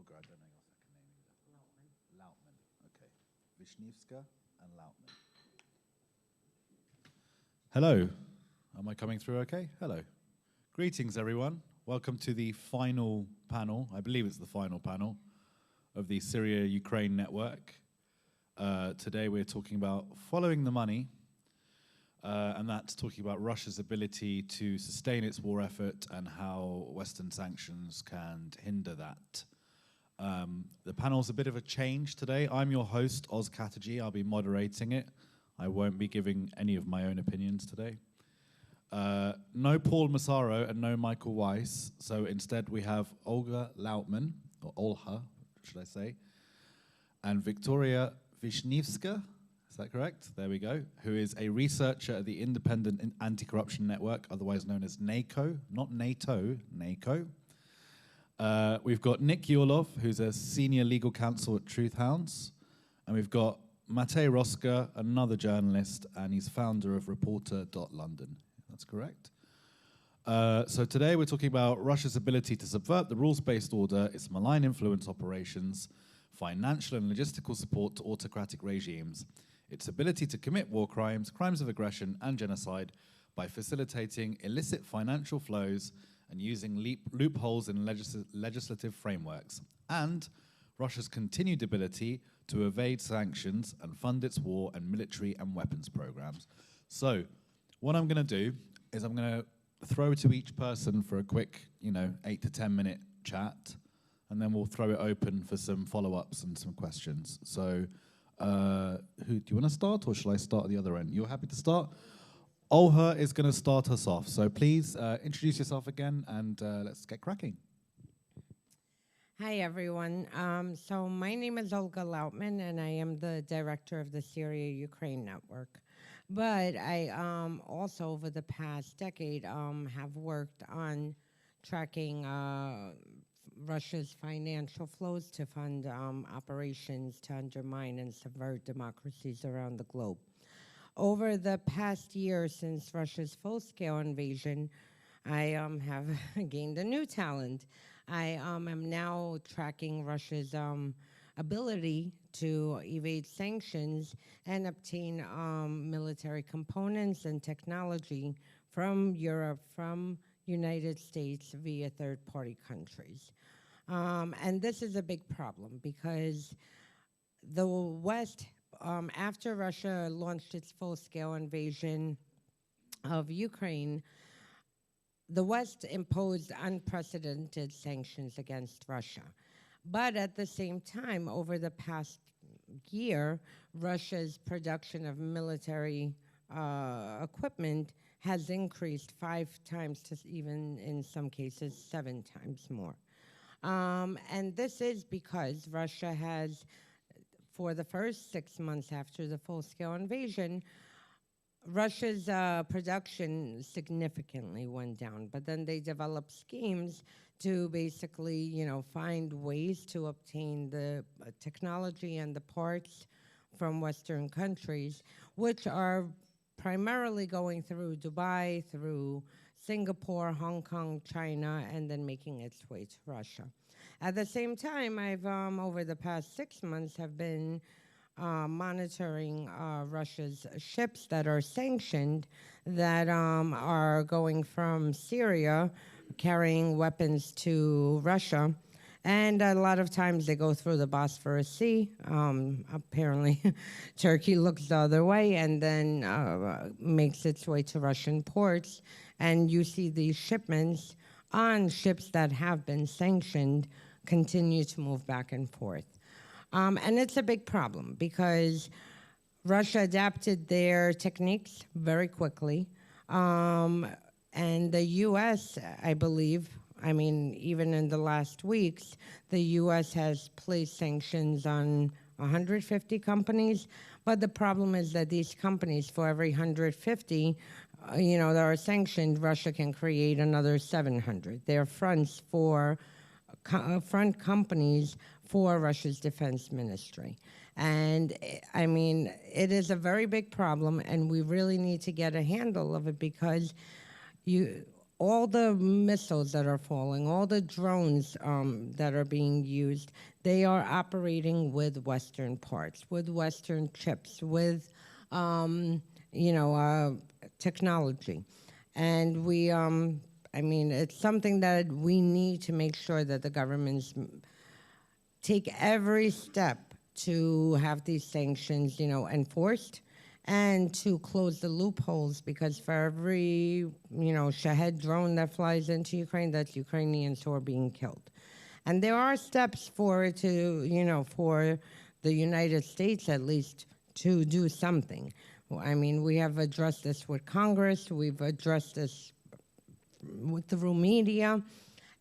Olga, I don't know your second name either. Lautman. Okay. Wisniewska and Lautman. Hello. Am I coming through okay? Hello. Greetings, everyone. Welcome to the final panel, I believe it's the final panel, of the Syria-Ukraine network. Today we're talking about following the money, and that's talking about Russia's ability to sustain its war effort and how Western sanctions can hinder that. The panel's a bit of a change today. I'm your host, Oz Chatterjee. I'll be moderating it. I won't be giving any of my own opinions today. No Paul Massaro and no Michael Weiss. So instead we have Olga Lautman, or Olha, should I say, and Victoria Wisniewska, is that correct? There we go, who is a researcher at the Independent Anti-Corruption Network, otherwise known as NACO, not NATO, NACO. We've got Nick Yurlov, who's a senior legal counsel at Truth Hounds, and we've got Matej Roska, another journalist, and he's founder of Reporter.London. That's correct. So today we're talking about Russia's ability to subvert the rules-based order, its malign influence operations, financial and logistical support to autocratic regimes, its ability to commit war crimes, crimes of aggression, and genocide by facilitating illicit financial flows and using loopholes in legislative frameworks, and Russia's continued ability to evade sanctions and fund its war and military and weapons programs. So, what I'm going to do is I'm going to throw to each person for a quick, 8 to 10 minute chat, and then we'll throw it open for some follow-ups and some questions. So, do you want to start, or shall I start at the other end? You're happy to start? Olha is going to start us off. So please introduce yourself again, and let's get cracking. Hi, everyone. So my name is Olga Lautman, and I am the director of the Syria-Ukraine Network. But I also, over the past decade, have worked on tracking Russia's financial flows to fund operations to undermine and subvert democracies around the globe. Over the past year, since Russia's full-scale invasion, I have gained a new talent. I am now tracking Russia's ability to evade sanctions and obtain military components and technology from Europe, from United States via third-party countries. And this is a big problem because the West, after Russia launched its full-scale invasion of Ukraine, the West imposed unprecedented sanctions against Russia. But at the same time, over the past year, Russia's production of military equipment has increased 5 times to even, in some cases, 7 times more. And this is because Russia has, for the first 6 months after the full-scale invasion, Russia's production significantly went down, but then they developed schemes to basically, find ways to obtain the technology and the parts from Western countries, which are primarily going through Dubai, through Singapore, Hong Kong, China, and then making its way to Russia. At the same time, I've, over the past 6 months, have been monitoring Russia's ships that are sanctioned that are going from Syria, carrying weapons to Russia. And a lot of times they go through the Bosphorus Sea. Apparently, Turkey looks the other way and then makes its way to Russian ports. And you see these shipments on ships that have been sanctioned continue to move back and forth. And it's a big problem because Russia adapted their techniques very quickly. And the U.S., I believe, even in the last weeks, the U.S. has placed sanctions on 150 companies. But the problem is that these companies, for every 150, that are sanctioned, Russia can create another 700. They're fronts for front companies for Russia's defense ministry. And it is a very big problem, and we really need to get a handle of it because all the missiles that are falling, all the drones that are being used, they are operating with Western parts, with Western chips, with, you know, technology. And we, I mean, it's something that we need to make sure that the governments take every step to have these sanctions, you know, enforced and to close the loopholes, because for every, you know, Shahed drone that flies into Ukraine, that's Ukrainians who are being killed. And there are steps for it to, you know, for the United States at least to do something. I mean, we have addressed this with Congress, we've addressed this through media,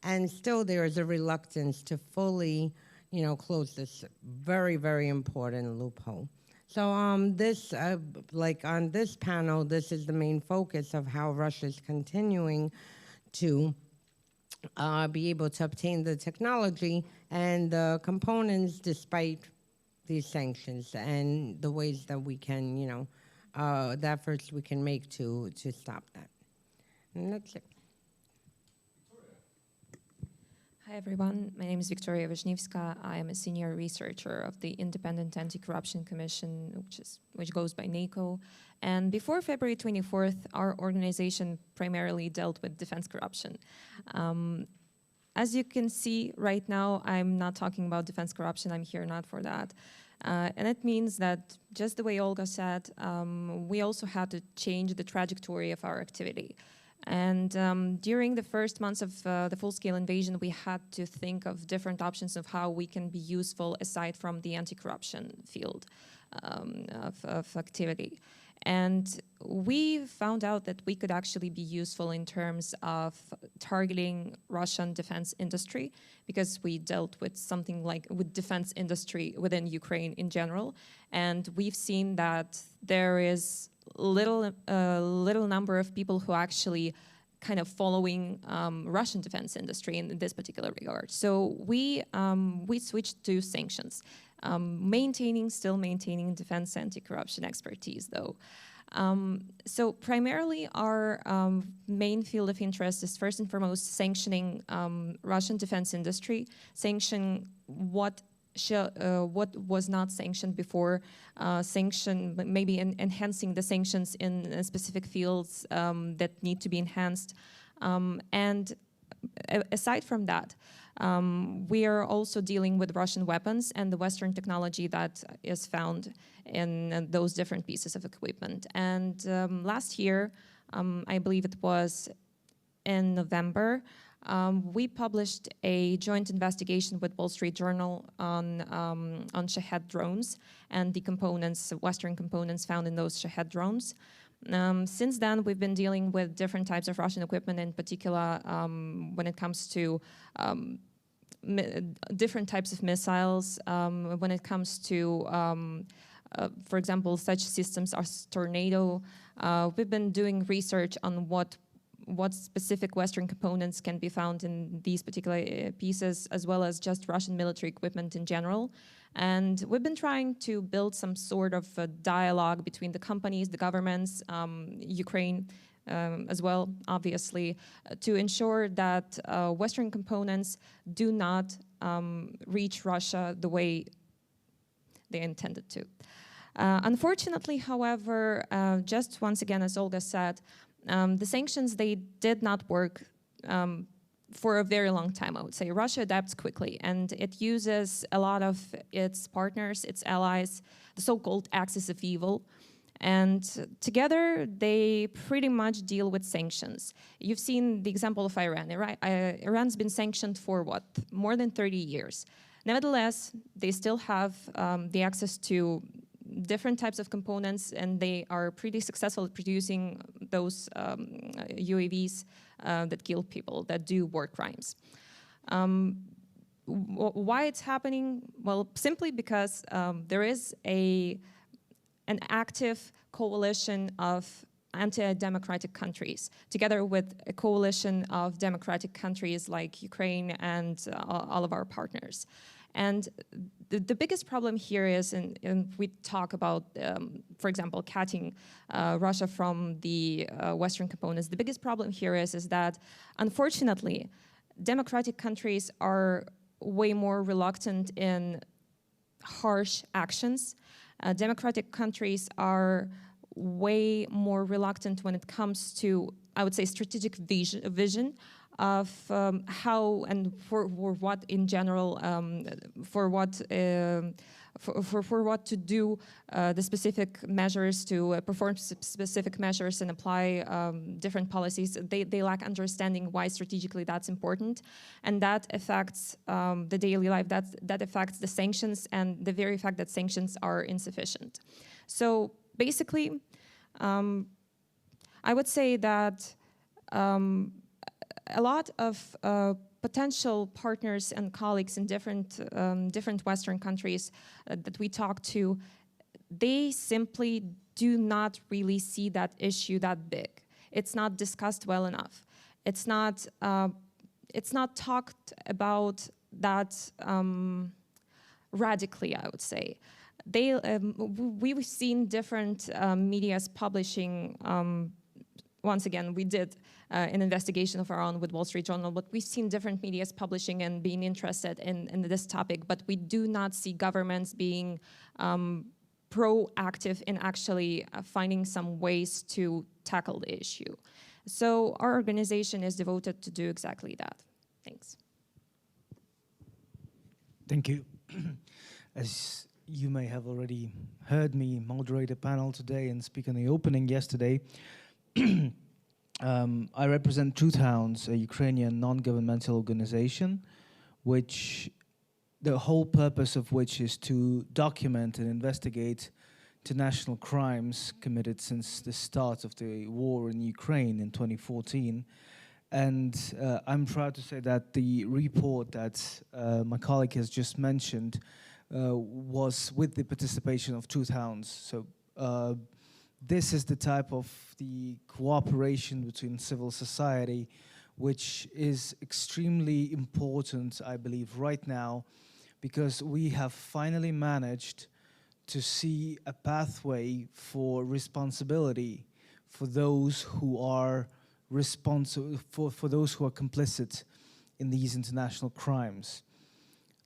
and still there is a reluctance to fully, you know, close this very, very important loophole. So this, like on this panel, this is the main focus of how Russia is continuing to be able to obtain the technology and the components despite these sanctions, and the ways that we can, you know, the efforts we can make to stop that. And that's it. Hi everyone, my name is Victoria Wisniewska. I am a senior researcher of the Independent Anti-Corruption Commission, which goes by NACO. And before February 24th, our organization primarily dealt with defense corruption. As you can see right now, I'm not talking about defense corruption. I'm here not for that. And it means that, just the way Olga said, we also had to change the trajectory of our activity. And during the first months of the full-scale invasion, we had to think of different options of how we can be useful aside from the anti-corruption field of activity. And we found out that we could actually be useful in terms of targeting Russian defense industry, because we dealt with something like with defense industry within Ukraine in general. And we've seen that there is little number of people who actually kind of following Russian defense industry in this particular regard. So we switched to sanctions, still maintaining defense anti-corruption expertise though. So primarily our main field of interest is first and foremost sanctioning Russian defense industry, sanction what was not sanctioned before, maybe enhancing the sanctions in specific fields that need to be enhanced. And aside from that, we are also dealing with Russian weapons and the Western technology that is found in those different pieces of equipment. And last year, I believe it was in November, we published a joint investigation with Wall Street Journal on Shahed drones and the components, Western components found in those Shahed drones. Since then, we've been dealing with different types of Russian equipment, in particular when it comes to different types of missiles, when it comes to, for example, such systems as Tornado. We've been doing research on what specific Western components can be found in these particular pieces, as well as just Russian military equipment in general. And we've been trying to build some sort of a dialogue between the companies, the governments, Ukraine as well, obviously, to ensure that Western components do not reach Russia the way they intended to. Unfortunately, however, just once again, as Olga said, the sanctions, they did not work for a very long time, I would say. Russia adapts quickly, and it uses a lot of its partners, its allies, the so-called axis of evil, and together they pretty much deal with sanctions. You've seen the example of Iran. Iran's been sanctioned for what? More than 30 years. Nevertheless, they still have the access to different types of components, and they are pretty successful at producing those UAVs that kill people, that do war crimes. Why it's happening? Well, simply because there is an active coalition of anti-democratic countries, together with a coalition of democratic countries like Ukraine and all of our partners. And the biggest problem here is, and we talk about, for example, cutting Russia from the Western components. The biggest problem here is that, unfortunately, democratic countries are way more reluctant in harsh actions. Democratic countries are way more reluctant when it comes to, I would say, strategic vision of how and for what in general, for what to do, the specific measures to perform specific measures and apply different policies. They lack understanding why strategically that's important, and that affects the daily life. That affects the sanctions and the very fact that sanctions are insufficient. So basically, I would say that a lot of potential partners and colleagues in different Western countries that we talk to, they simply do not really see that issue that big. It's not discussed well enough. It's not talked about that radically, I would say. We've seen different medias publishing. Once again, we did an investigation of our own with Wall Street Journal, but we've seen different medias publishing and being interested in this topic, but we do not see governments being proactive in actually finding some ways to tackle the issue. So our organization is devoted to do exactly that. Thanks. Thank you. As you may have already heard me moderate a panel today and speak on the opening yesterday, I represent Truth Hounds, a Ukrainian non-governmental organization, which the whole purpose of which is to document and investigate international crimes committed since the start of the war in Ukraine in 2014. And I'm proud to say that the report that my colleague has just mentioned was with the participation of Truth Hounds. So this is the type of the cooperation between civil society, which is extremely important, I believe, right now, because we have finally managed to see a pathway for responsibility for those who are responsible, for those who are complicit in these international crimes.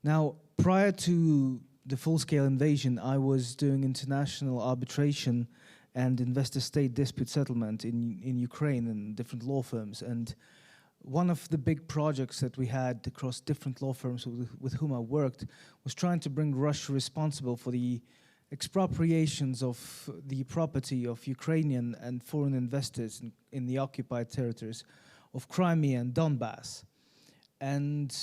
Now, prior to the full-scale invasion, I was doing international arbitration and investor-state dispute settlement in Ukraine in different law firms. And one of the big projects that we had across different law firms with whom I worked was trying to bring Russia responsible for the expropriations of the property of Ukrainian and foreign investors in the occupied territories of Crimea and Donbass. And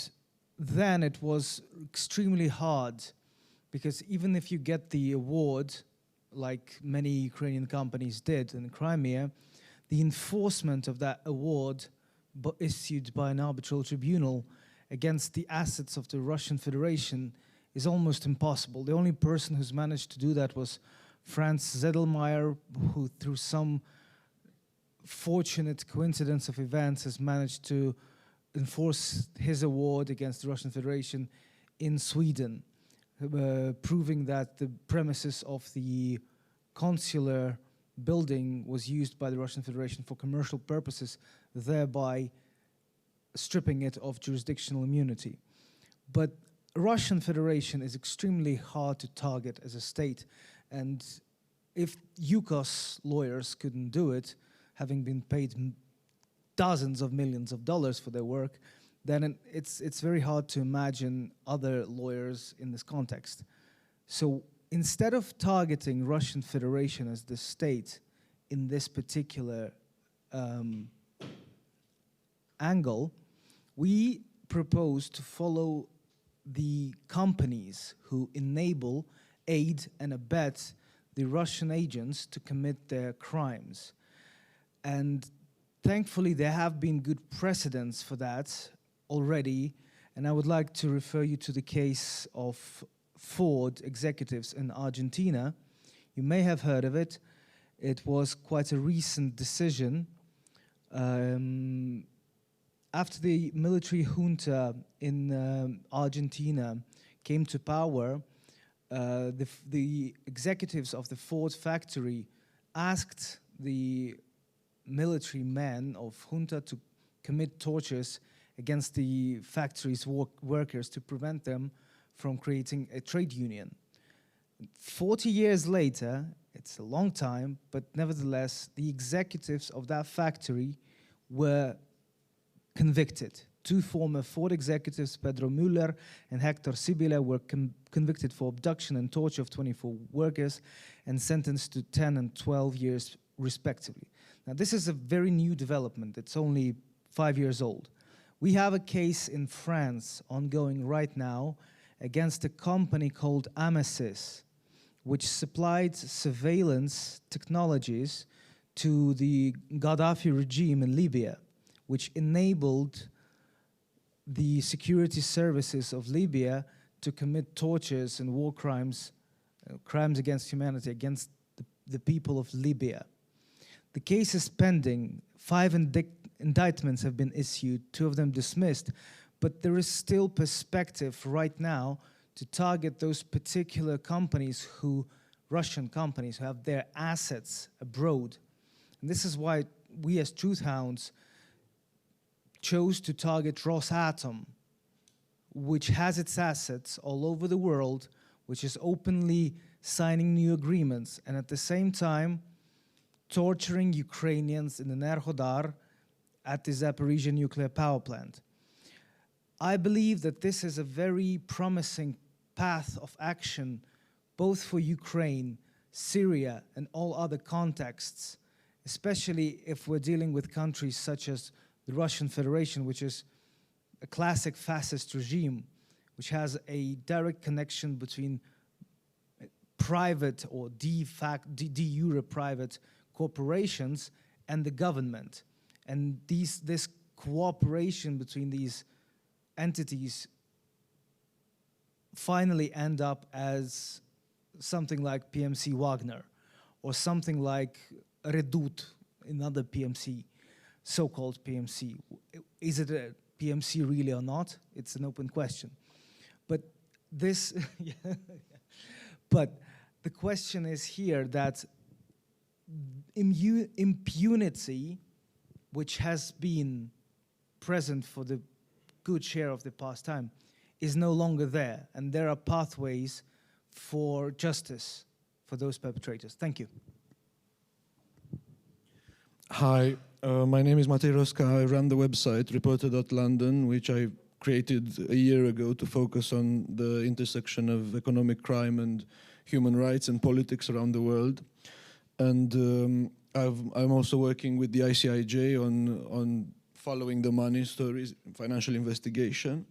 then it was extremely hard, because even if you get the award, like many Ukrainian companies did in Crimea, the enforcement of that award issued by an arbitral tribunal against the assets of the Russian Federation is almost impossible. The only person who's managed to do that was Franz Zedelmeier, who through some fortunate coincidence of events has managed to enforce his award against the Russian Federation in Sweden, proving that the premises of the consular building was used by the Russian Federation for commercial purposes, thereby stripping it of jurisdictional immunity. But Russian Federation is extremely hard to target as a state, and if UCOS lawyers couldn't do it, having been paid dozens of millions of dollars for their work, then it's very hard to imagine other lawyers in this context. So instead of targeting Russian Federation as the state in this particular angle, we propose to follow the companies who enable, aid, and abet the Russian agents to commit their crimes. And thankfully, there have been good precedents for that already, and I would like to refer you to the case of Ford executives in Argentina. You may have heard of it. It was quite a recent decision. After the military junta in Argentina came to power, the executives of the Ford factory asked the military men of junta to commit tortures against the factory's workers to prevent them from creating a trade union. 40 years later, it's a long time, but nevertheless, the executives of that factory were convicted. Two former Ford executives, Pedro Müller and Hector Sibila, were convicted for abduction and torture of 24 workers and sentenced to 10 and 12 years respectively. Now, this is a very new development. It's only 5 years old. We have a case in France ongoing right now against a company called Amesis, which supplied surveillance technologies to the Gaddafi regime in Libya, which enabled the security services of Libya to commit tortures and war crimes, crimes against humanity, against the people of Libya. The case is pending. 5 indictments have been issued, 2 of them dismissed, but there is still perspective right now to target those particular companies Russian companies who have their assets abroad. And this is why we as Truth Hounds chose to target Rosatom, which has its assets all over the world, which is openly signing new agreements, and at the same time torturing Ukrainians in Enerhodar at the Zaporizhia nuclear power plant. I believe that this is a very promising path of action, both for Ukraine, Syria, and all other contexts, especially if we're dealing with countries such as the Russian Federation, which is a classic fascist regime, which has a direct connection between private or de jure private corporations and the government. And this cooperation between these entities finally end up as something like PMC Wagner or something like Redut, another PMC, so-called PMC. Is it a PMC really or not? It's an open question. But this, but the question is here that impunity, which has been present for the good share of the past time, is no longer there, and there are pathways for justice for those perpetrators. Thank you. Hi, my name is Matej Roska. I run the website Reporter.London, which I created a year ago to focus on the intersection of economic crime and human rights and politics around the world. And I'm also working with the ICIJ on following the money stories, financial investigation.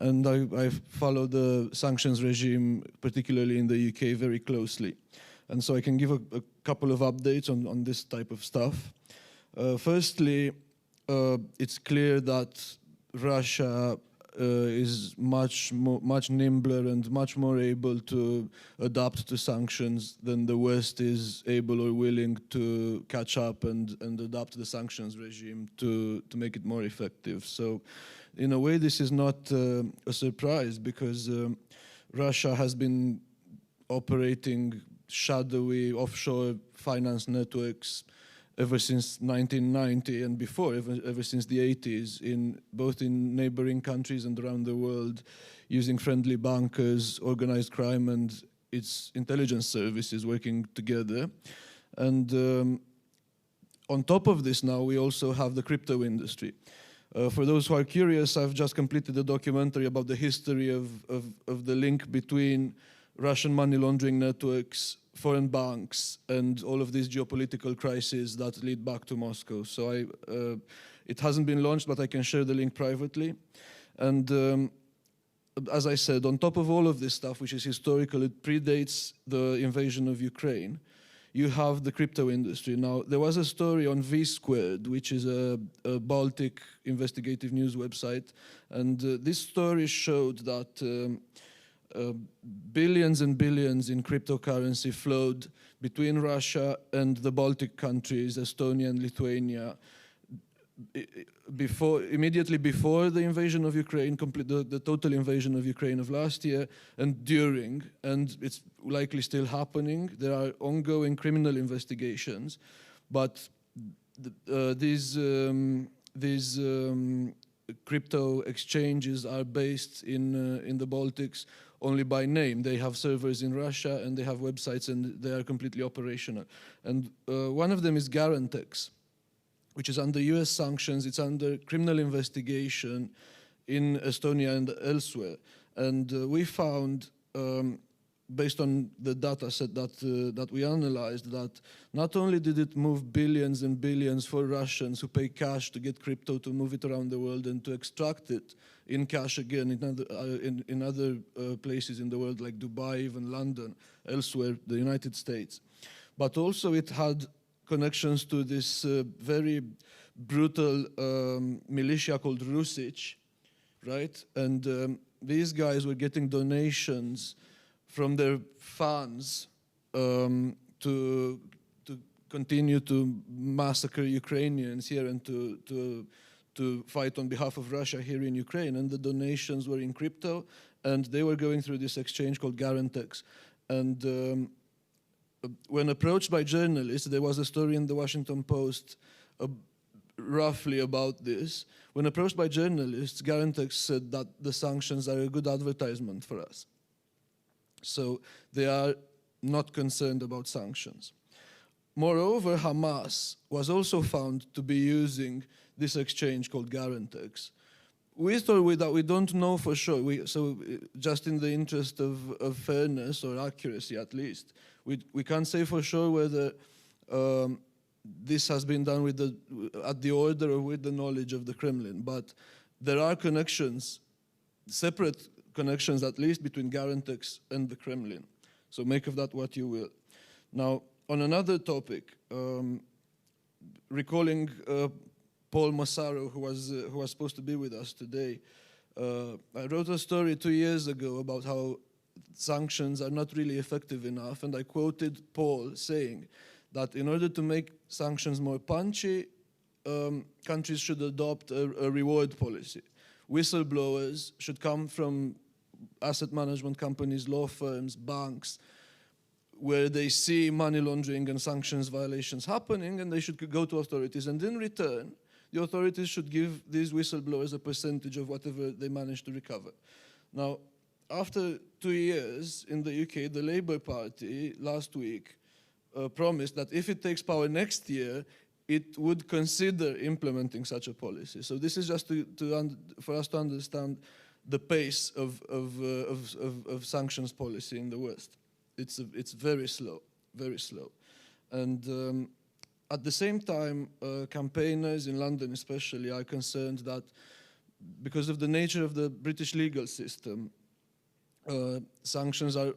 And I follow the sanctions regime, particularly in the UK, very closely. And so I can give a couple of updates on this type of stuff. Firstly, it's clear that Russia is much nimbler and much more able to adapt to sanctions than the West is able or willing to catch up and adapt the sanctions regime to make it more effective. So in a way, this is not a surprise, because Russia has been operating shadowy offshore finance networks ever since 1990 and before, ever since the 80s, both in neighboring countries and around the world, using friendly bankers, organized crime, and its intelligence services working together. And on top of this now, we also have the crypto industry. For those who are curious, I've just completed a documentary about the history of the link between Russian money laundering networks, foreign banks, and all of these geopolitical crises that lead back to Moscow. So it hasn't been launched, but I can share the link privately. And as I said, on top of all of this stuff, which is historical, it predates the invasion of Ukraine. You have the crypto industry. Now, there was a story on V-Squared, which is a Baltic investigative news website, and this story showed that billions and billions in cryptocurrency flowed between Russia and the Baltic countries, Estonia and Lithuania, immediately before the invasion of Ukraine, the total invasion of Ukraine of last year, and during, and it's likely still happening. There are ongoing criminal investigations, but these crypto exchanges are based in the Baltics only by name. They have servers in Russia and they have websites and they are completely operational. And one of them is Garantex, which is under US sanctions. It's under criminal investigation in Estonia and elsewhere. And we found, based on the data set that we analyzed, that not only did it move billions and billions for Russians who pay cash to get crypto to move it around the world and to extract it in cash again in other places in the world like Dubai, even London, elsewhere, the United States, but also it had connections to this very brutal militia called Rusic, right? And these guys were getting donations from their fans to continue to massacre Ukrainians here and to fight on behalf of Russia here in Ukraine. And the donations were in crypto, and they were going through this exchange called Garantex. And when approached by journalists, there was a story in the Washington Post roughly about this. When approached by journalists, Garantex said that the sanctions are a good advertisement for us. So they are not concerned about sanctions. Moreover, Hamas was also found to be using this exchange called Garantex. We thought that we don't know for sure. So just in the interest of fairness or accuracy at least, we can't say for sure whether this has been done at the order or with the knowledge of the Kremlin. But there are connections, separate connections at least, between Garantex and the Kremlin. So make of that what you will. Now, on another topic, recalling Paul Massaro, who was supposed to be with us today, I wrote a story 2 years ago about how sanctions are not really effective enough, and I quoted Paul saying that in order to make sanctions more punchy, countries should adopt a reward policy. Whistleblowers should come from asset management companies, law firms, banks, where they see money laundering and sanctions violations happening, and they should go to authorities. And in return, the authorities should give these whistleblowers a percentage of whatever they manage to recover. Now, after 2 years in the UK, the Labour Party last week promised that if it takes power next year, it would consider implementing such a policy. So this is just for us to understand the pace of sanctions policy in the West. It's very slow, very slow. And at the same time, campaigners in London especially are concerned that because of the nature of the British legal system, sanctions are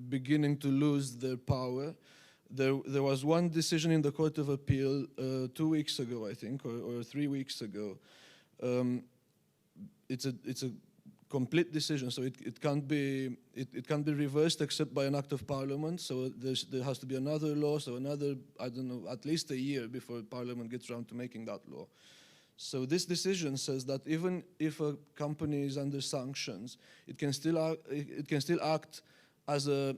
beginning to lose their power. There was one decision in the Court of Appeal 2 weeks ago, I think, or 3 weeks ago. It's a complete decision, so it can't be reversed except by an act of Parliament. So there has to be another law, so another, I don't know, at least a year before Parliament gets around to making that law. So this decision says that even if a company is under sanctions, it can still act as a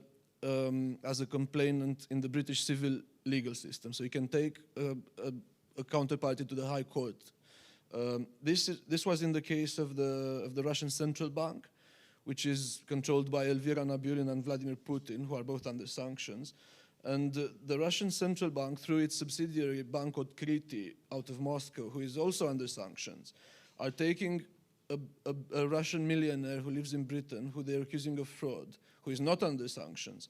complainant in the British civil legal system. So you can take a counterparty to the High Court. This was in the case of the Russian Central Bank, which is controlled by Elvira Nabiullina and Vladimir Putin, who are both under sanctions. And the Russian Central Bank, through its subsidiary Bank Odkrity out of Moscow, who is also under sanctions, are taking a Russian millionaire who lives in Britain, who they're accusing of fraud, who is not under sanctions.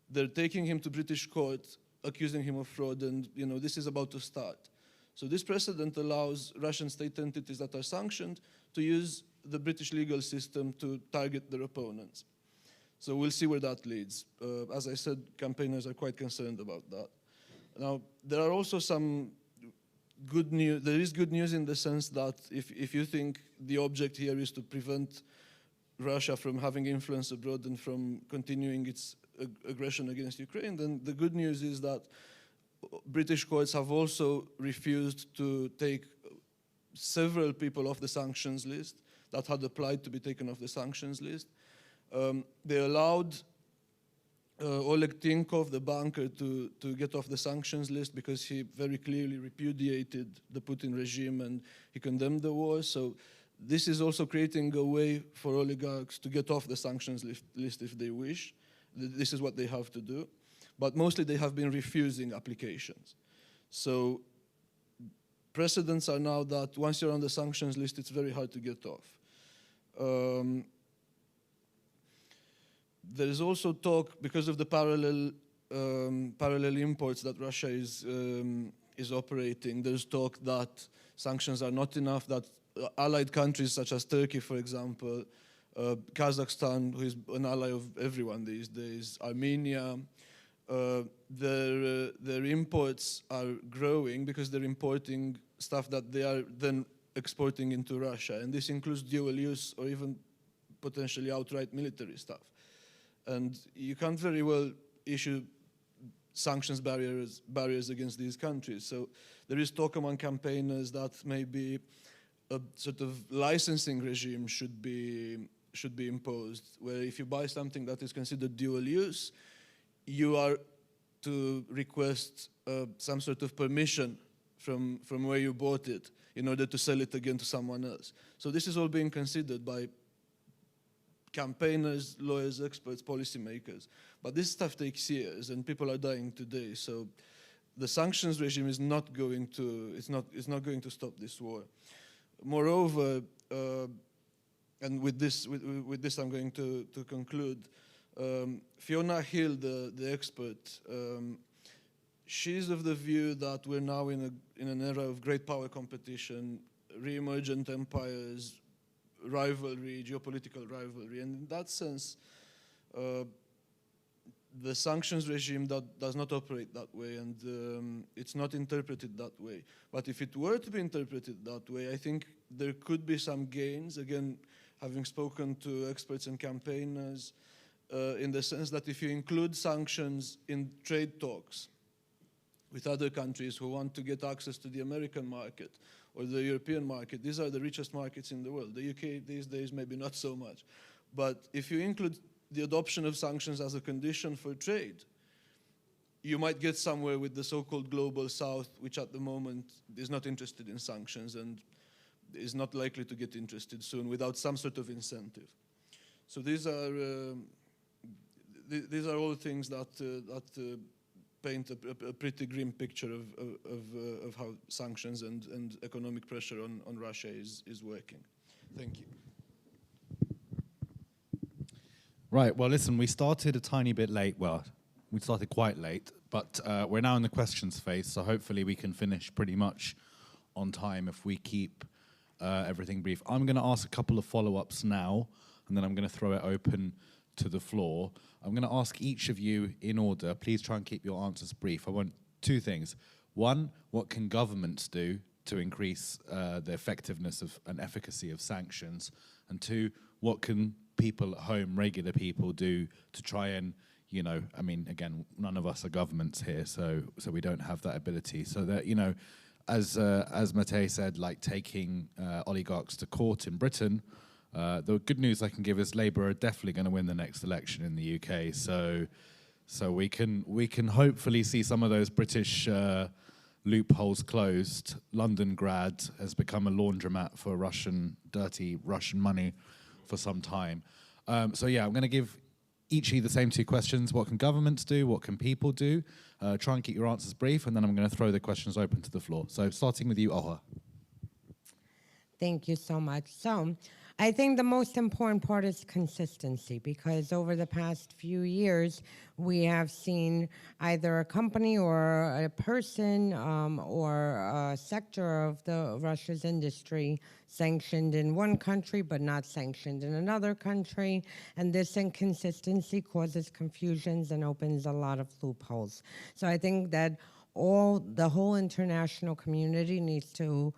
They're taking him to British court, accusing him of fraud, and this is about to start. So this precedent allows Russian state entities that are sanctioned to use the British legal system to target their opponents. So we'll see where that leads. As I said, campaigners are quite concerned about that. Now, there are also some good news. There is good news in the sense that if you think the object here is to prevent Russia from having influence abroad and from continuing its aggression against Ukraine, then the good news is that British courts have also refused to take several people off the sanctions list that had applied to be taken off the sanctions list. They allowed Oleg Tinkov, the banker, to get off the sanctions list because he very clearly repudiated the Putin regime and he condemned the war. So this is also creating a way for oligarchs to get off the sanctions list if they wish. This is what they have to do. But mostly they have been refusing applications. So precedents are now that once you're on the sanctions list, it's very hard to get off. There is also talk, because of the parallel imports that Russia is operating, there's talk that sanctions are not enough, that allied countries such as Turkey, for example, Kazakhstan, who is an ally of everyone these days, Armenia, their imports are growing because they're importing stuff that they are then exporting into Russia. And this includes dual use or even potentially outright military stuff. And you can't very well issue sanctions barriers against these countries. So there is talk among campaigners that maybe a sort of licensing regime should be imposed, where if you buy something that is considered dual use, you are to request some sort of permission from where you bought it in order to sell it again to someone else. So this is all being considered by campaigners, lawyers, experts, policymakers. But this stuff takes years, and people are dying today. So the sanctions regime is not going to going to stop this war. Moreover, and with this I'm going to conclude. Fiona Hill, the expert, she's of the view that we're now in an era of great power competition, re-emergent empires, rivalry, geopolitical rivalry, and in that sense, the sanctions regime does not operate that way, and it's not interpreted that way. But if it were to be interpreted that way, I think there could be some gains, again, having spoken to experts and campaigners, in the sense that if you include sanctions in trade talks with other countries who want to get access to the American market or the European market, these are the richest markets in the world. The UK these days maybe not so much. But if you include the adoption of sanctions as a condition for trade, you might get somewhere with the so-called global south, which at the moment is not interested in sanctions and is not likely to get interested soon without some sort of incentive. So these are all things that paint a pretty grim picture of how sanctions and economic pressure on Russia is working. Thank you. Right, well, listen, we started a tiny bit late. Well, we started quite late, but we're now in the questions phase, so hopefully we can finish pretty much on time if we keep everything brief. I'm going to ask a couple of follow-ups now, and then I'm going to throw it open to the floor. I'm going to ask each of you in order. Please try and keep your answers brief. I want two things. One, what can governments do to increase the effectiveness of and efficacy of sanctions? And two, what can people at home, regular people, do to try and, you know, I mean, again, none of us are governments here, so we don't have that ability. So that, you know, as Matej said, like taking oligarchs to court in Britain, the good news I can give is Labour are definitely going to win the next election in the UK. So we can hopefully see some of those British loopholes closed. London grad has become a laundromat for dirty Russian money for some time. So yeah, I'm going to give each of you the same two questions. What can governments do? What can people do? Try and keep your answers brief, and then I'm going to throw the questions open to the floor. So starting with you, Oha. Thank you so much. So I think the most important part is consistency, because over the past few years, we have seen either a company or a person or a sector of the Russia's industry sanctioned in one country but not sanctioned in another country. And this inconsistency causes confusions and opens a lot of loopholes. So I think that the whole international community needs to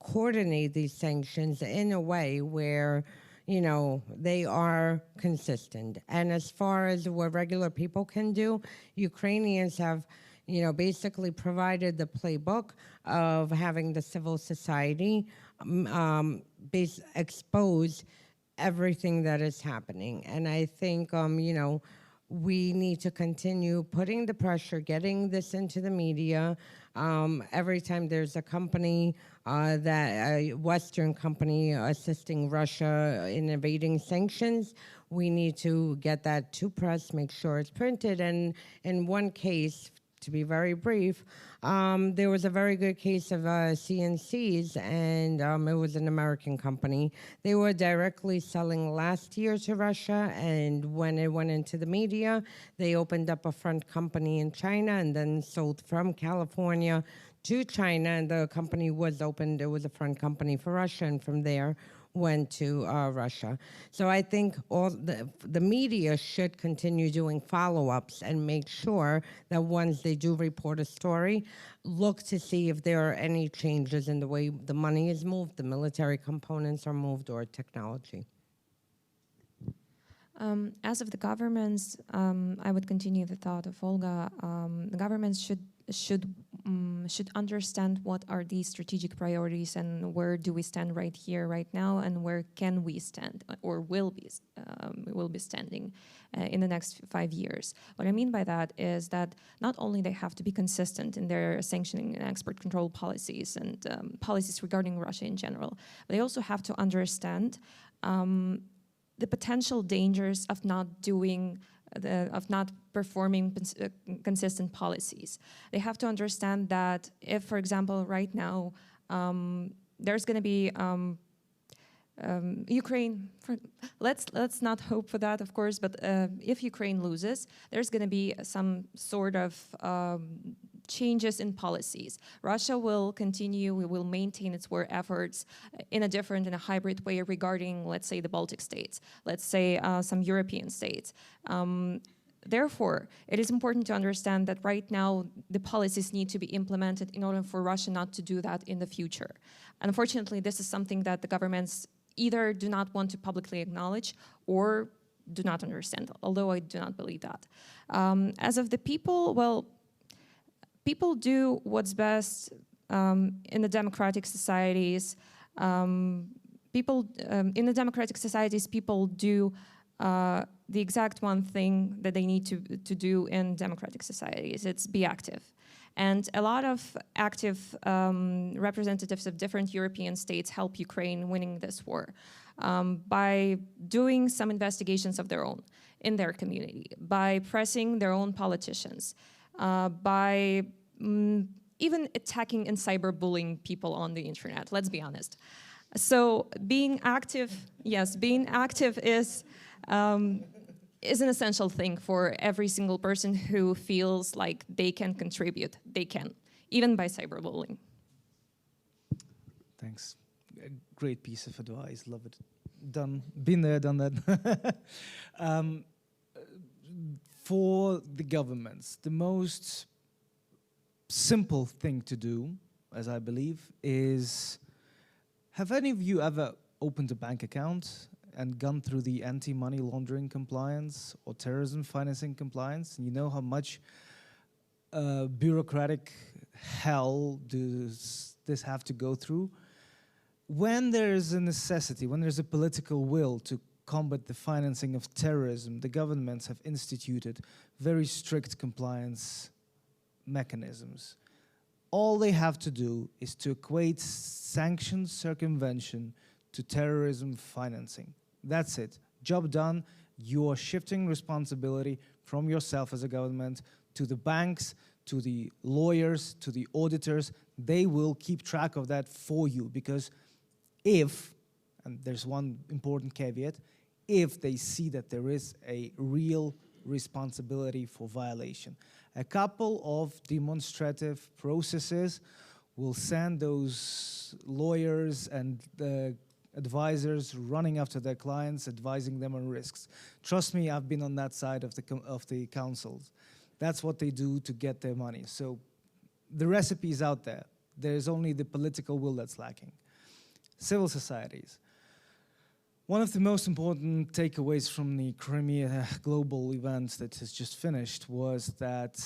coordinate these sanctions in a way where, you know, they are consistent. And as far as what regular people can do, Ukrainians have, basically provided the playbook of having the civil society expose everything that is happening. And I think, we need to continue putting the pressure, getting this into the media. Every time there's a company, a Western company assisting Russia in evading sanctions, we need to get that to press, make sure it's printed. And in one case, to be very brief, there was a very good case of CNCs, and it was an American company. They were directly selling last year to Russia, and when it went into the media, they opened up a front company in China and then sold from California to China, and the company was opened. It was a front company for Russia, and from there went to Russia. So I think all the media should continue doing follow-ups and make sure that once they do report a story, look to see if there are any changes in the way the money is moved, the military components are moved, or technology. As of the governments, I would continue the thought of Olga. The governments should understand what are the strategic priorities and where do we stand right here, right now, and where can we stand or will be standing in the next 5 years. What I mean by that is that not only they have to be consistent in their sanctioning and export control policies and policies regarding Russia in general, but they also have to understand the potential dangers of not performing consistent policies. They have to understand that if, for example, right now, there's going to be Ukraine, let's not hope for that, of course, but if Ukraine loses, there's going to be some sort of changes in policies. Russia will continue, we will maintain its war efforts in a different, in a hybrid way regarding, let's say, the Baltic states, let's say some European states. Therefore, it is important to understand that right now the policies need to be implemented in order for Russia not to do that in the future. Unfortunately, this is something that the governments either do not want to publicly acknowledge or do not understand, although I do not believe that. As of the people, well, people do what's best in the democratic societies. People do the exact one thing that they need to do in democratic societies. It's be active. And a lot of active representatives of different European states help Ukraine winning this war by doing some investigations of their own in their community, by pressing their own politicians, by even attacking and cyberbullying people on the internet, let's be honest. So being active, yes, being active is an essential thing for every single person who feels like they can contribute. They can, even by cyberbullying. Thanks. A great piece of advice. Love it. Done. Been there, done that. For the governments, the most simple thing to do, as I believe, is, have any of you ever opened a bank account and gone through the anti-money laundering compliance or terrorism financing compliance? And you know how much bureaucratic hell does this have to go through? When there's a necessity, when there's a political will to combat the financing of terrorism, the governments have instituted very strict compliance mechanisms. All they have to do is to equate sanctions circumvention to terrorism financing. That's it. Job done. You are shifting responsibility from yourself as a government to the banks, to the lawyers, to the auditors. They will keep track of that for you, because if, and there's one important caveat, if they see that there is a real responsibility for violation. A couple of demonstrative processes will send those lawyers and advisors running after their clients, advising them on risks. Trust me, I've been on that side of the councils. That's what they do to get their money. So the recipe is out there. There's only the political will that's lacking. Civil societies. One of the most important takeaways from the Crimea global event that has just finished was that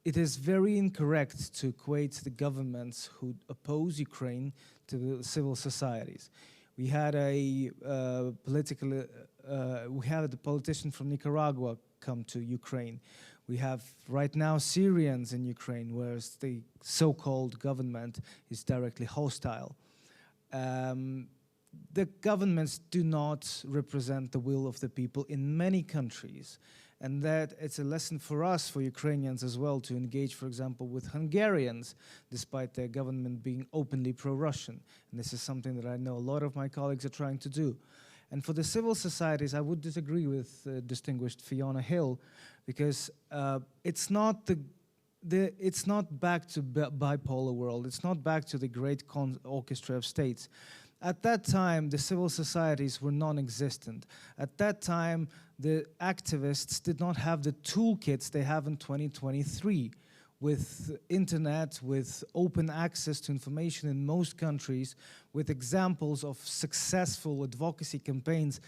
it is very incorrect to equate the governments who oppose Ukraine to the civil societies. We had a politician from Nicaragua come to Ukraine. We have right now Syrians in Ukraine, whereas the so-called government is directly hostile. The governments do not represent the will of the people in many countries. And that it's a lesson for us, for Ukrainians as well, to engage, for example, with Hungarians, despite their government being openly pro-Russian. And this is something that I know a lot of my colleagues are trying to do. And for the civil societies, I would disagree with distinguished Fiona Hill, because it's not back to bipolar world. It's not back to the great orchestra of states. At that time, the civil societies were non-existent. At that time, the activists did not have the toolkits they have in 2023, with internet, with open access to information in most countries, with examples of successful advocacy campaigns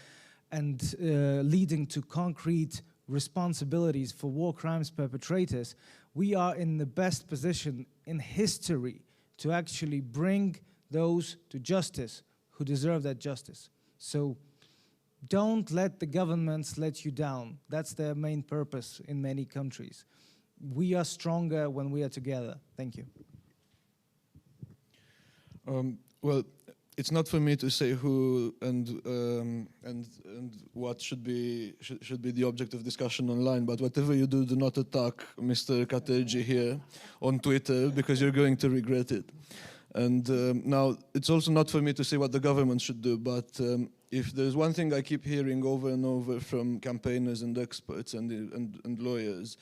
and leading to concrete responsibilities for war crimes perpetrators. We are in the best position in history to actually bring those to justice who deserve that justice. So don't let the governments let you down. That's their main purpose in many countries. We are stronger when we are together. Thank you. Well, it's not for me to say who and what should be the object of discussion online. But whatever you do, do not attack Mr. Katerji here on Twitter, because you're going to regret it. And now, it's also not for me to say what the government should do, but if there's one thing I keep hearing over and over from campaigners and experts and lawyers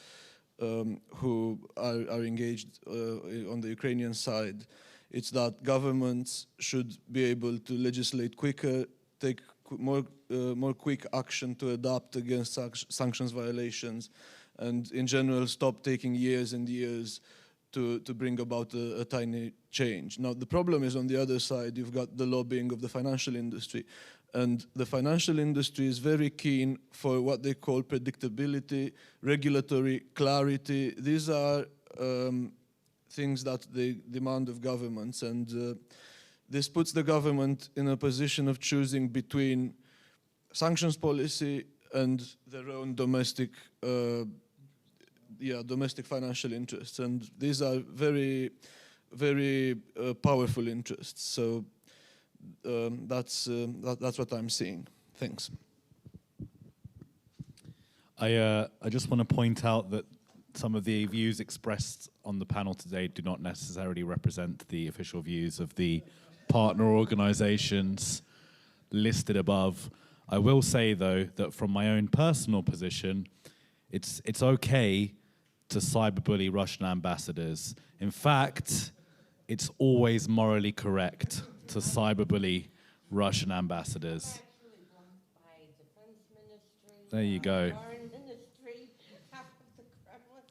who are engaged on the Ukrainian side, it's that governments should be able to legislate quicker, take more quick action to adapt against sanctions violations, and in general stop taking years and years to bring about a tiny change. Now, the problem is on the other side, you've got the lobbying of the financial industry. And the financial industry is very keen for what they call predictability, regulatory clarity. These are things that they demand of governments. And this puts the government in a position of choosing between sanctions policy and their own domestic financial interests, and these are very, very powerful interests. So that's what I'm seeing. Thanks. I just want to point out that some of the views expressed on the panel today do not necessarily represent the official views of the partner organizations listed above. I will say, though, that from my own personal position, it's okay to cyberbully Russian ambassadors. In fact, it's always morally correct to cyberbully Russian ambassadors. There you go.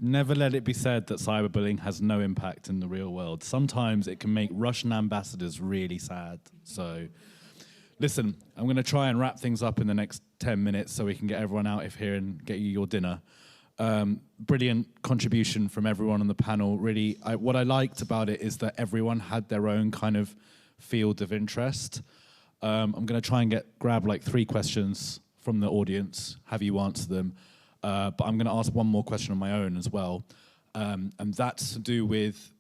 Never let it be said that cyberbullying has no impact in the real world. Sometimes it can make Russian ambassadors really sad. So, listen, I'm going to try and wrap things up in the next 10 minutes so we can get everyone out of here and get you your dinner. Brilliant contribution from everyone on the panel. Really, what I liked about it is that everyone had their own kind of field of interest. I'm going to try and grab like 3 questions from the audience, have you answer them. But I'm going to ask one more question on my own as well. And that's to do with,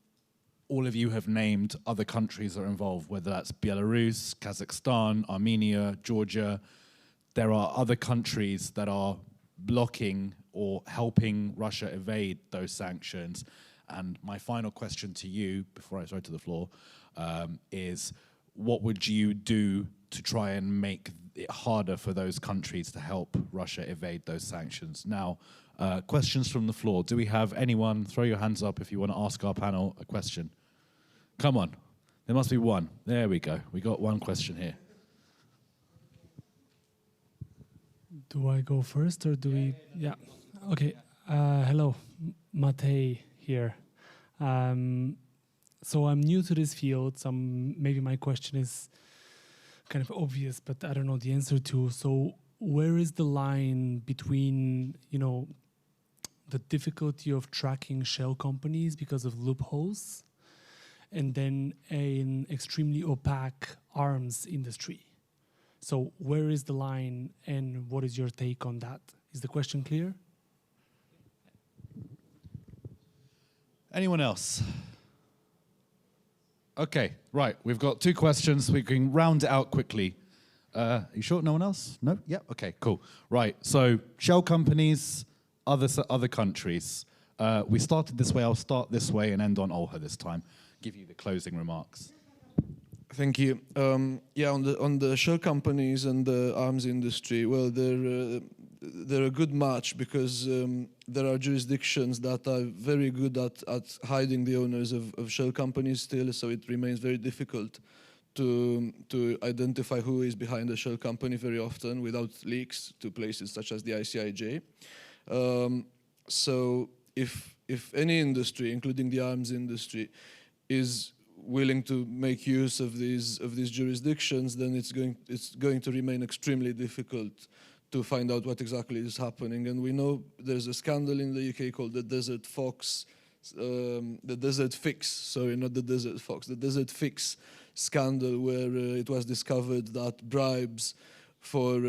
all of you have named other countries that are involved, whether that's Belarus, Kazakhstan, Armenia, Georgia. There are other countries that are blocking or helping Russia evade those sanctions. And my final question to you, before I throw it to the floor, is what would you do to try and make it harder for those countries to help Russia evade those sanctions? Now, questions from the floor. Do we have anyone? Throw your hands up if you want to ask our panel a question. Come on. There must be one. There we go. We got one question here. Do I go first or do we? Yeah. Okay. Hello, Matej here. So I'm new to this field. Maybe my question is kind of obvious, but I don't know the answer to. So where is the line between, the difficulty of tracking shell companies because of loopholes, and then an extremely opaque arms industry. So where is the line, and what is your take on that? Is the question clear? Anyone else? Okay, right. We've got 2 questions. We can round it out quickly. Are you sure? No one else? No? Yeah. Okay. Cool. Right. So shell companies, other countries. We started this way. I'll start this way and end on Olha this time. Give you the closing remarks. Thank you. Yeah, on the shell companies and the arms industry, well, they're a good match because there are jurisdictions that are very good at hiding the owners of shell companies still, so it remains very difficult to identify who is behind a shell company very often without leaks to places such as the ICIJ. So if any industry, including the arms industry, is willing to make use of these jurisdictions, then it's going to remain extremely difficult to find out what exactly is happening. And we know there's a scandal in the UK called the Desert Fox, the Desert Fix. Sorry, not the Desert Fox, the Desert Fix scandal, where it was discovered that bribes for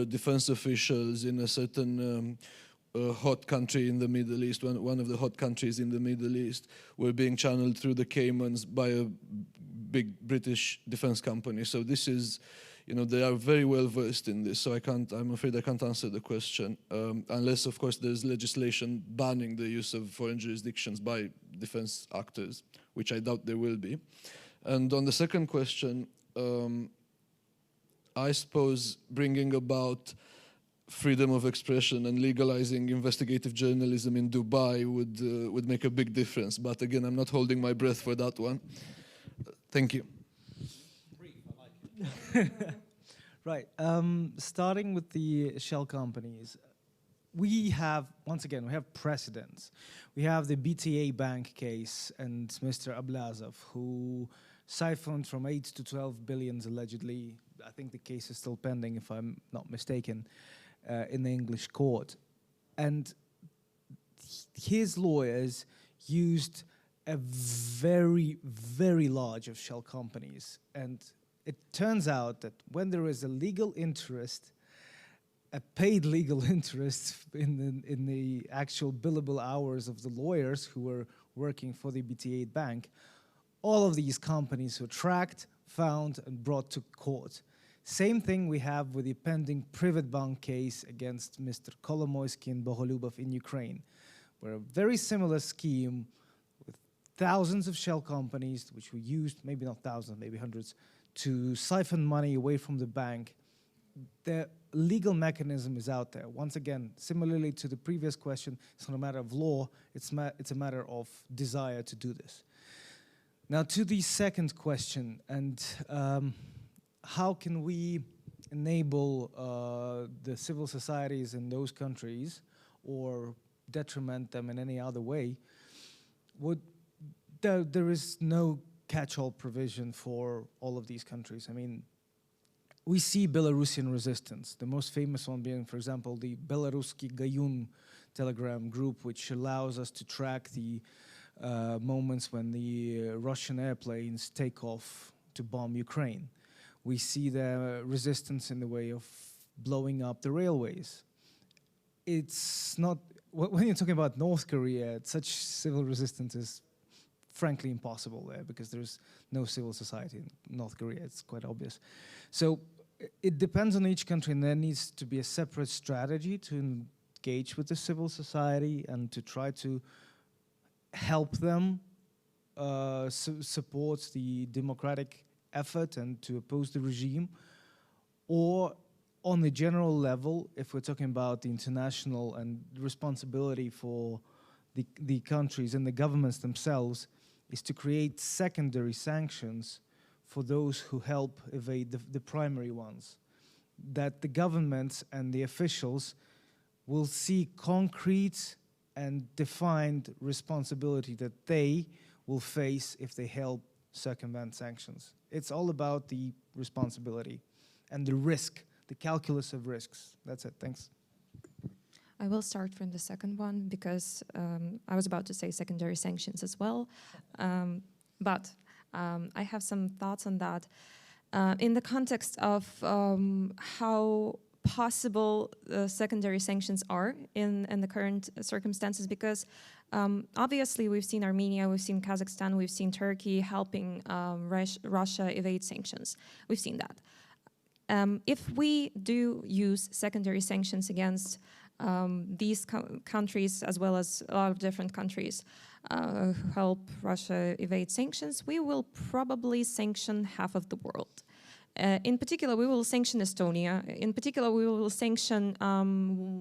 defense officials in a certain hot country in the Middle East, one of the hot countries in the Middle East, were being channeled through the Caymans by a big British defense company. So this is, they are very well versed in this. So I'm afraid I can't answer the question, unless, of course, there's legislation banning the use of foreign jurisdictions by defense actors, which I doubt there will be. And on the second question, I suppose bringing about freedom of expression and legalizing investigative journalism in Dubai would make a big difference. But again, I'm not holding my breath for that one. Thank you. Right. Starting with the shell companies, we have precedents. We have the BTA Bank case and Mr. Ablazov, who siphoned from 8 to 12 billions allegedly. I think the case is still pending, if I'm not mistaken, in the English court. And his lawyers used a very, very large of shell companies. And it turns out that when there is a legal interest, a paid legal interest in the actual billable hours of the lawyers who were working for the BTA Bank, all of these companies were tracked, found, and brought to court. Same thing we have with the pending Privatbank case against Mr. Kolomoisky and Boholubov in Ukraine, where a very similar scheme with thousands of shell companies, which were used, maybe not thousands, maybe hundreds, to siphon money away from the bank. The legal mechanism is out there. Once again, similarly to the previous question, it's not a matter of law, it's a matter of desire to do this. Now to the second question, and how can we enable the civil societies in those countries or detriment them in any other way? There is no catch-all provision for all of these countries. I mean, we see Belarusian resistance, the most famous one being, for example, the Belaruski Gayun Telegram group, which allows us to track the moments when the Russian airplanes take off to bomb Ukraine. We see the resistance in the way of blowing up the railways. It's not, when you're talking about North Korea, such civil resistance is frankly impossible there because there's no civil society in North Korea, it's quite obvious. So it depends on each country, and there needs to be a separate strategy to engage with the civil society and to try to help them support the democratic effort and to oppose the regime. Or on the general level, if we're talking about the international and responsibility for the countries and the governments themselves, is to create secondary sanctions for those who help evade the primary ones. That the governments and the officials will see concrete and defined responsibility that they will face if they help circumvent sanctions. It's all about the responsibility and the risk, the calculus of risks. That's it, thanks. I will start from the second one because I was about to say secondary sanctions as well, but I have some thoughts on that. In the context of how possible secondary sanctions are in the current circumstances, because obviously we've seen Armenia, we've seen Kazakhstan, we've seen Turkey helping Russia evade sanctions. We've seen that. If we do use secondary sanctions against these countries, as well as a lot of different countries who help Russia evade sanctions, we will probably sanction half of the world. In particular, we will sanction Estonia. In particular, we will sanction,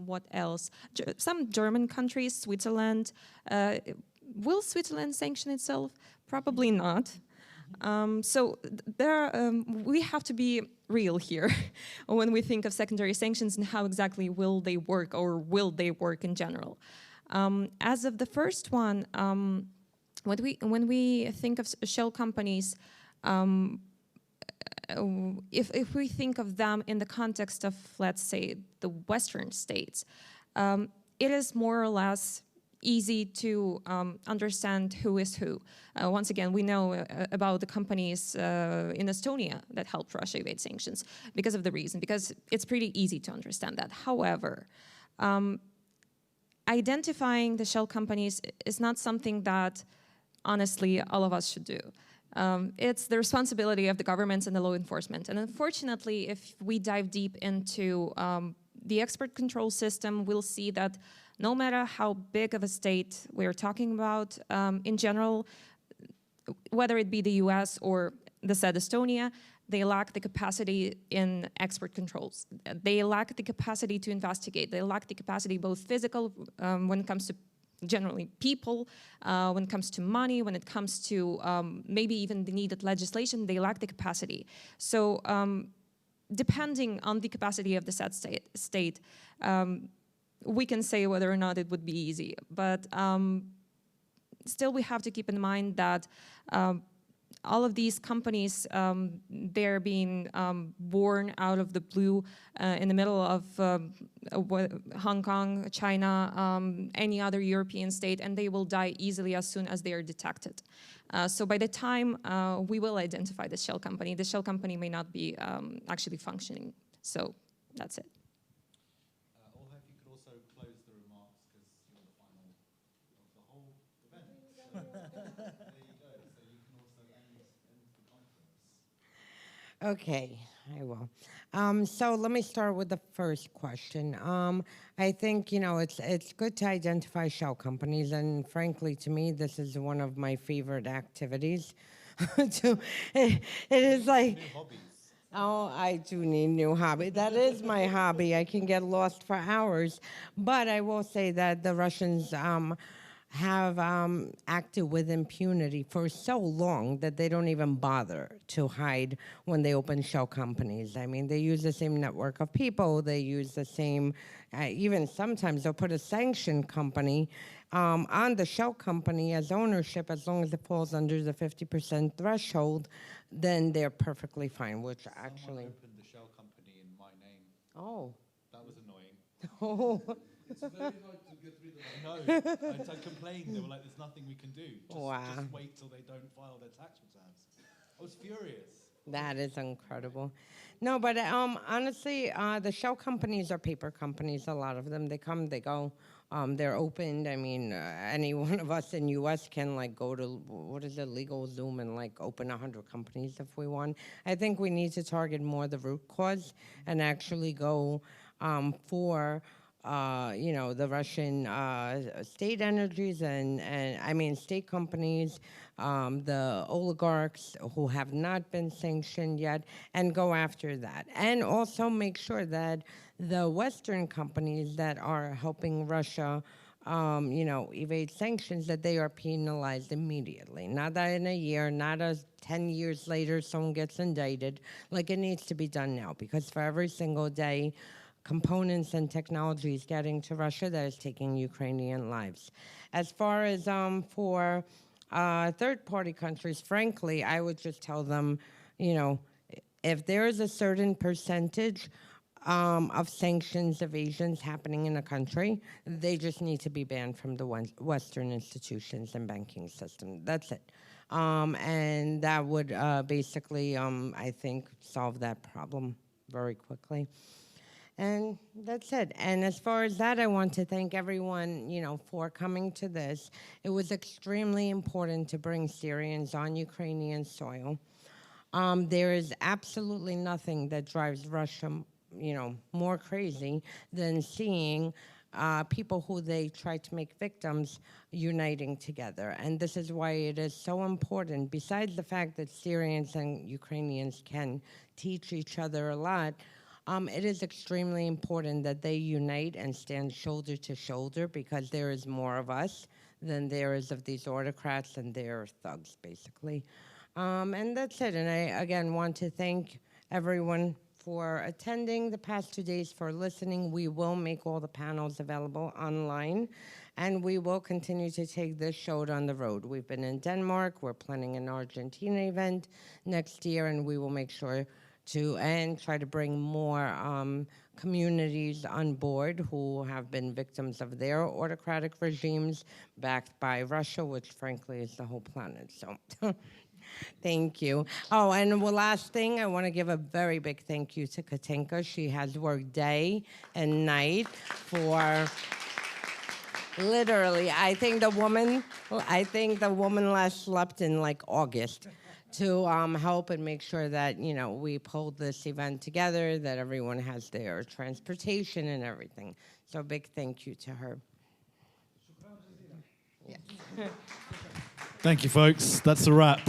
what else? Some German countries, Switzerland. Will Switzerland sanction itself? Probably not. So we have to be real here when we think of secondary sanctions and how exactly will they work, or will they work in general. As of the first one, when we think of shell companies, if we think of them in the context of, let's say, the Western states, it is more or less easy to understand who is who. Once again, we know about the companies in Estonia that helped Russia evade sanctions because it's pretty easy to understand that. However, identifying the shell companies is not something that, honestly, all of us should do. It's the responsibility of the governments and the law enforcement. And unfortunately, if we dive deep into the export control system, we'll see that no matter how big of a state we're talking about, in general, whether it be the US or the said Estonia, they lack the capacity in export controls. They lack the capacity to investigate. They lack the capacity, both physical, when it comes to generally people, when it comes to money, when it comes to maybe even the needed legislation, they lack the capacity. So depending on the capacity of the said state, we can say whether or not it would be easy. But still we have to keep in mind that all of these companies, they're being born out of the blue in the middle of Hong Kong, China, any other European state, and they will die easily as soon as they are detected. So by the time we will identify the shell company may not be actually functioning. So that's it. Olha, if you could also close the remarks, because you're the final of the whole event. So, there you go. So you can also end the conference. Okay, I will. So let me start with the first question. I think, it's good to identify shell companies, and frankly, to me, this is one of my favorite activities. It is like, New hobbies. oh, I do need new hobby. That is my hobby. I can get lost for hours. But I will say that the Russians have acted with impunity for so long that they don't even bother to hide when they open shell companies. I mean, they use the same network of people. They use the same, even sometimes they'll put a sanctioned company on the shell company as ownership, as long as it falls under the 50% threshold, then they're perfectly fine, which actually... Someone opened the shell company in my name. Oh. That was annoying. Oh. It's very hard to get rid of it. No, I complained. They were like, there's nothing we can do. Just wait till they don't file their tax returns. I was furious. That is incredible. No, but honestly, the shell companies are paper companies, a lot of them. They come, they go. They're opened. I mean, any one of us in U.S. can go to, Legal Zoom and open 100 companies if we want. I think we need to target more the root cause and actually go for the Russian state energies and I mean state companies, the oligarchs who have not been sanctioned yet, and go after that. And also make sure that the Western companies that are helping Russia evade sanctions, that they are penalized immediately. Not that in a year, not as 10 years later someone gets indicted. It needs to be done now, because for every single day components and technologies getting to Russia, that is taking Ukrainian lives. As far as for third-party countries, frankly, I would just tell them, if there is a certain percentage of sanctions evasions happening in the country. They just need to be banned from the Western institutions and banking system. That's it. And that would basically, I think, solve that problem very quickly. And that's it. And as far as that, I want to thank everyone, for coming to this. It was extremely important to bring Syrians on Ukrainian soil. There is absolutely nothing that drives Russia, more crazy than seeing people who they try to make victims uniting together. And this is why it is so important, besides the fact that Syrians and Ukrainians can teach each other a lot, it is extremely important that they unite and stand shoulder to shoulder, because there is more of us than there is of these autocrats, and they're thugs, basically. And that's it. And I, again, want to thank everyone for attending the past 2 days, for listening. We will make all the panels available online, and we will continue to take this show on the road. We've been in Denmark. We're planning an Argentina event next year, and we will make sure to try to bring more communities on board who have been victims of their autocratic regimes backed by Russia, which frankly is the whole planet. So thank you. Oh, and the last thing, I want to give a very big thank you to Katinka. She has worked day and night for literally, I think the woman last slept in like August to help and make sure that, we pulled this event together, that everyone has their transportation and everything. So a big thank you to her. Thank you, folks. That's a wrap.